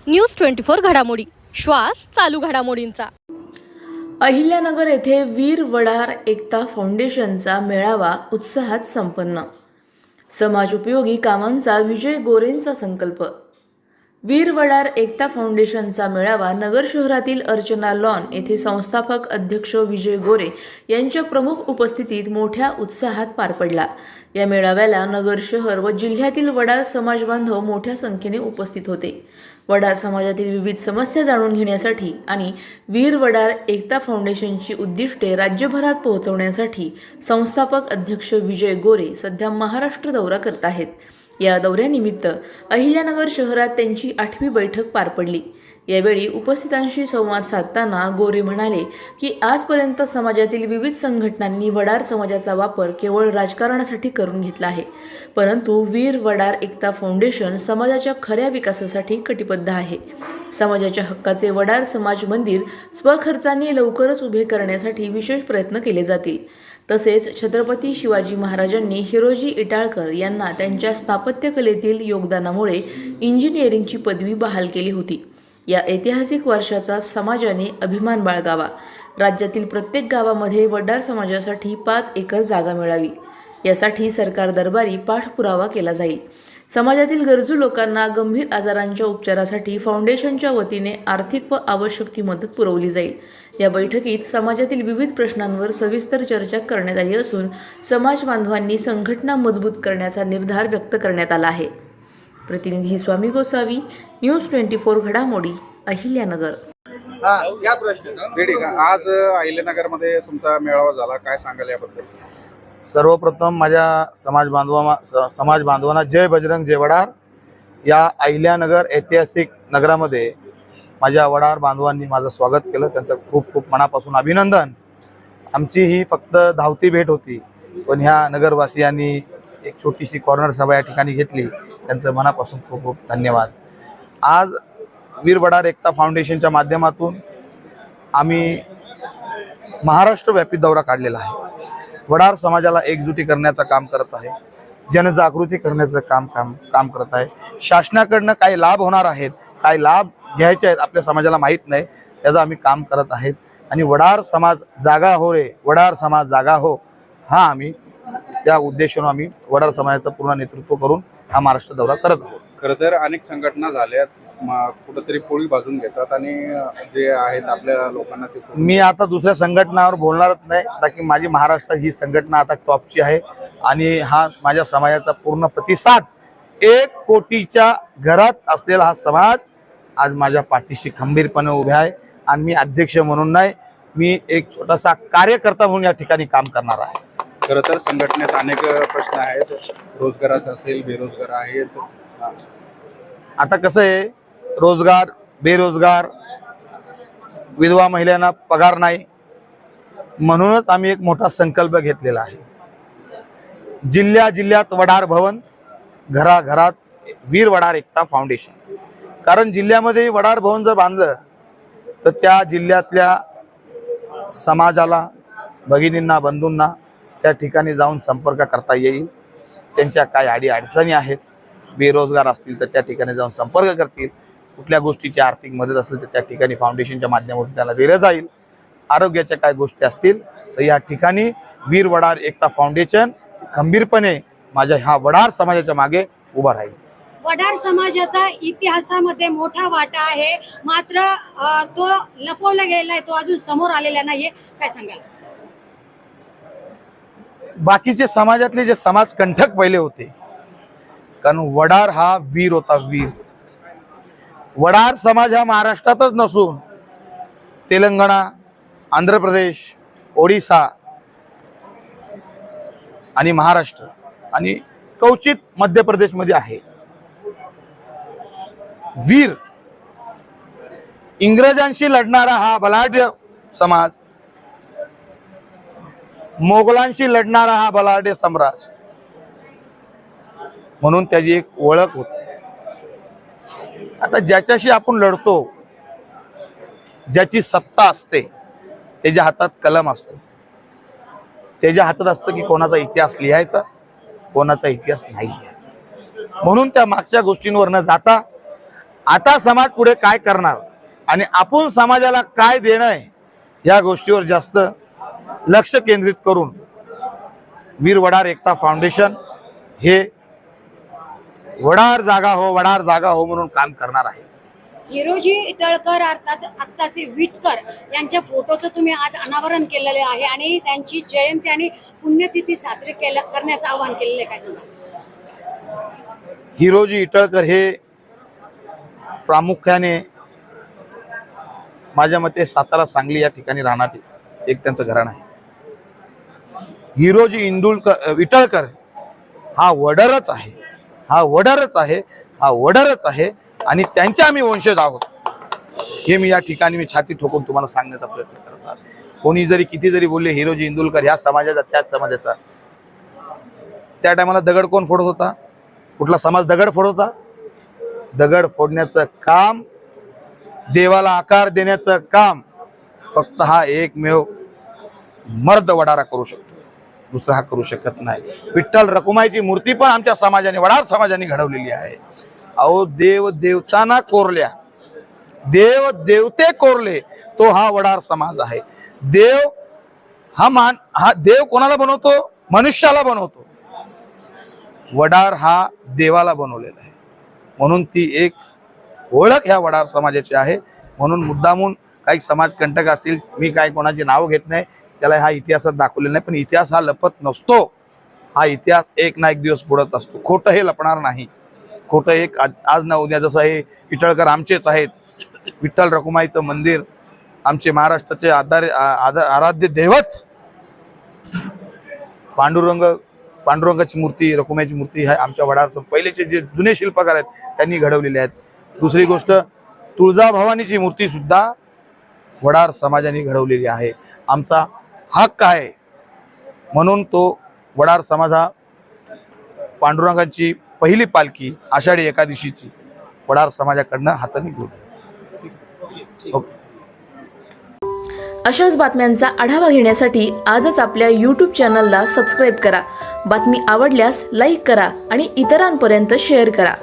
News 24 घडामोडी, श्वास चालू घडामोडींचा। अहिल्यानगर येथे वीर वडार एकता फाउंडेशनचा मेळावा उत्साहात संपन्न। समाज उपयोगी कामांचा विजय गोरेंचा संकल्प। वीर वडार एकता फाउंडेशनचा मेळावा नगर शहरातील अर्चना लॉन येथे संस्थापक अध्यक्ष विजय गोरे यांच्या प्रमुख उपस्थितीत मोठ्या उत्साहात पार पडला। या मेळाव्याला नगर शहर व जिल्ह्यातील वडार समाज बांधव मोठ्या संख्येने उपस्थित होते। वडार समाजातील विविध समस्या जाणून घेण्यासाठी आणि वीर वडार एकता फाउंडेशनची उद्दिष्टे राज्यभरात पोहोचवण्यासाठी संस्थापक अध्यक्ष विजय गोरे सध्या महाराष्ट्र दौरा करत आहेत। या दौऱ्यानिमित्त अहिल्यानगर शहरात त्यांची 8वी बैठक पार पडली। यावेळी उपस्थितांशी संवाद साधताना गोरे म्हणाले की आजपर्यंत समाजातील विविध संघटनांनी वडार समाजाचा वापर केवळ राजकारणासाठी करून घेतला आहे, परंतु वीर वडार एकता फाउंडेशन समाजाच्या खऱ्या विकासासाठी कटिबद्ध आहे। समाजाच्या हक्काचे वडार समाज मंदिर स्वखर्चाने लवकरच उभे करण्यासाठी विशेष प्रयत्न केले जातील। तसेच छत्रपती शिवाजी महाराजांनी हिरोजी इटाळकर यांना त्यांच्या स्थापत्यकलेतील योगदानामुळे इंजिनिअरिंगची पदवी बहाल केली होती। या ऐतिहासिक वर्षाचा समाजाने अभिमान बाळगावा। राज्यातील प्रत्येक गावामध्ये वडार समाजासाठी 5 एकर जागा मिळावी, यासाठी सरकार दरबारी पाठपुरावा केला जाईल। समाजातील गरजू लोकांना गंभीर आजारांच्या उपचारासाठी फाउंडेशनच्या वतीने आर्थिक व आवश्यक ती मदत पुरवली जाईल। या बैठकीत समाजातील विविध प्रश्नांवर सविस्तर चर्चा करण्यात आली असून समाज बांधवांनी संघटना मजबूत करण्याचा निर्धार व्यक्त करण्यात आला आहे। प्रतिनिधी स्वामी गोसावी, न्यूज 24 घडामोडी, अहिल्यानगर। या प्रश्न रेडी का? आज अहिल्यानगरमध्ये तुमचा मेळावा झाला, काय सांगाल याबद्दल? सर्वप्रथम माझ्या समाज बांधवांना जय बजरंग जय वडार। या अहिल्यानगर ऐतिहासिक नगरामध्ये माझ्या वडार बांधवांनी माझं स्वागत केलं, त्यांचं खूप खूप मनापासून अभिनंदन। आमची ही फक्त धावती भेट होती, पण ह्या नगरवासियांनी एक छोटीशी कॉर्नर सभा या ठिकाणी घेतली, त्यांचं मनापासून खूप खूप धन्यवाद। आज वीर वडार एकता फाउंडेशनच्या माध्यमातून आम्ही महाराष्ट्रव्यापी दौरा काढलेला आहे। वडार समाजाला एकजुटी करण्याचं काम करत आहे, जनजागृती करण्याचं काम करत आहे। शासनाकडनं काही लाभ होणार आहेत, काही लाभ घ्यायचे आहेत आपल्या समाजाला माहीत नाही, त्याचं आम्ही काम करत आहेत। आणि वडार समाज जागा हो रे, वडार समाज जागा हो, हा आम्ही त्या उद्देशाने आम्ही वडार समाजाचं पूर्ण नेतृत्व करून हा महाराष्ट्र दौरा करत आहोत। खरं तर अनेक संघटना झाल्यात, कुठंतरी पोळी भाजून घेतात आणि जे आहेत आपल्या लोकांना ते मी आता दुसऱ्या संघटनावर बोलणारच नाही, ताकी माझी महाराष्ट्र ही संघटना आता टॉपची आहे आणि हा माझ्या समाजाचा पूर्ण प्रतिसाद 1 कोटीच्या घरात असलेला हा समाज आज माझ्या पाठीशी खंबीरपणे उभा आहे। आणि मी अध्यक्ष म्हणून नाही, मी एक छोटासा कार्यकर्ता म्हणून या ठिकाणी काम करणार आहे। खरं तर संघटनेत अनेक प्रश्न आहेत, रोजगाराचा असेल, बेरोजगार आहेत। आता कसं आहे, रोजगार, बेरोजगार, विधवा महिलांना पगार नाही, म्हणूनच आम्ही एक मोठा संकल्प घेतलेला आहे। जिल्ह्यात वडार भवन, घराघरात वीर वडार एकता फाउंडेशन। कारण जिल्ह्यामध्ये वडार भवन जर बांधलं तर त्या जिल्ह्यातल्या समाजाला, भगिनींना, बंधूंना त्या ठिकाणी जाऊन संपर्क करता येईल। त्यांच्या काय अडचणी आहेत, बेरोजगार असतील तर त्या ठिकाणी जाऊन संपर्क करतील, कुठल्या गोष्टीची आर्थिक मदत असेल तर त्या ठिकाणी फाउंडेशनच्या माध्यमातून त्याला दिलं जाईल। आरोग्याच्या काय गोष्टी असतील तर या ठिकाणी वीर वडार एकता फाउंडेशन खंबीरपणे माझ्या ह्या वडार समाजाच्या मागे उभा राहील। वडार समाजाचा इतिहासामध्ये मोठा वाटा आहे, मात्र तो लपवला गेलाय, तो अजून समोर आलेला नाहीये, काय सांगाल? बाकीचे समाजातले जे समाज कंठक पहिले होते, कारण वडार हा वीर होता, वीर। वडार समाज हा महाराष्ट्रातच नसून तेलंगणा, आंध्र प्रदेश, ओडिसा आणि महाराष्ट्र आणि कवचित मध्य प्रदेशमध्ये आहे। वीर इंग्रजांशी लढणारा हा बलाढ्य समाज, मोगलांशी लढणारा हा बलाढ्य सम्राट, म्हणून त्याची एक ओळख होती। आता ज्याच्याशी आपण लढतो, ज्याची सत्ता असते, त्याच्या हातात कलम असतो, त्याच्या हातात असतं की कोणाचा इतिहास लिहायचा, कोणाचा इतिहास नाही लिहायचा। म्हणून त्या मागच्या गोष्टींवर न जाता आता समाज पुढे काय करणार आणि आपण समाजाला काय देणं आहे या गोष्टीवर जास्त लक्ष केंद्रित करून वीर वडार एकता फाउंडेशन हे वडार जागा हो म्हणून काम करणार आहे. हिरोजी इटळकर अर्थात आत्ताचे विटकर यांच्या फोटोचं तुम्ही आज अनावरण केलेले आहे आणि त्यांची जयंती आणि पुण्यतिथी साजरी करण्याचं आवाहन केलेलं आहे, काय सांगा? हिरोजी इटळकर हे प्रामुख्याने माझ्या मते सातारा सांगली या ठिकाणी राहणारे एक त्यांचं घराणं आहे. हिरोजी इटळकर हा वडारच आहे आणि त्यांचे आम्ही वंशज आहोत हे मी या ठिकाणी छाती ठोकून तुम्हाला सांगण्याचा प्रयत्न करत आहे. कोणी जरी किती जरी बोलले हिरोजी इंदुलकर ह्या समाजाचा त्याच समाजाचा, त्या टायमाला दगड कोण फोडत होता? कुठला समाज दगड फोडत होता? दगड फोडण्याचं काम, देवाला आकार देण्याचं काम फक्त हा एकमेव मर्द वडारा करू शकतो, दुसरा हा करू शकत नाही. विठ्ठल रखुमाईची मूर्ती पण आमच्या समाजाने, वडार समाजाने घडवलेली आहे. अहो देव देवताना कोरल्या, देव देवते कोरले तो हा वडार समाज आहे. देव हा देव कोणाला बनवतो? मनुष्याला बनवतो. वडार हा देवाला बनवलेला आहे, म्हणून ती एक ओळख ह्या वडार समाजाची आहे. म्हणून मुद्दामून काही समाजकंटक असतील, मी काय कोणाचे नाव घेत नाही, त्याला हा इतिहासात दाखवलेला नाही, पण इतिहास हा लपत नसतो. हा इतिहास एक ना एक दिवस पुढत असतो. खोटं हे लपणार नाही. खोटं एक आज ना उद्या, जसं हे इटळकर आमचेच आहेत. विठ्ठल रखुमाईचं मंदिर आमचे महाराष्ट्राचे आराध्य दैवत पांडुरंगाची मूर्ती, रखुमाईची मूर्ती आहे आमच्या वडार पहिलेचे जे जुने शिल्पकार आहेत त्यांनी घडवलेले आहेत. दुसरी गोष्ट, तुळजाभवानीची मूर्ती सुद्धा वडार समाजाने घडवलेली आहे. आमचा हक्क आहे म्हणून तो वडार समाज हा पांडुरंगाची पहिली पालखी आषाढी एकादशीची वडार समाजाकडनं हाताने घेऊन. अशाच बातम्यांचा आढावा घेण्यासाठी आजच आपल्या YouTube चॅनलला सबस्क्राईब करा. बातमी आवडल्यास लाईक करा आणि इतरांपर्यंत शेअर करा.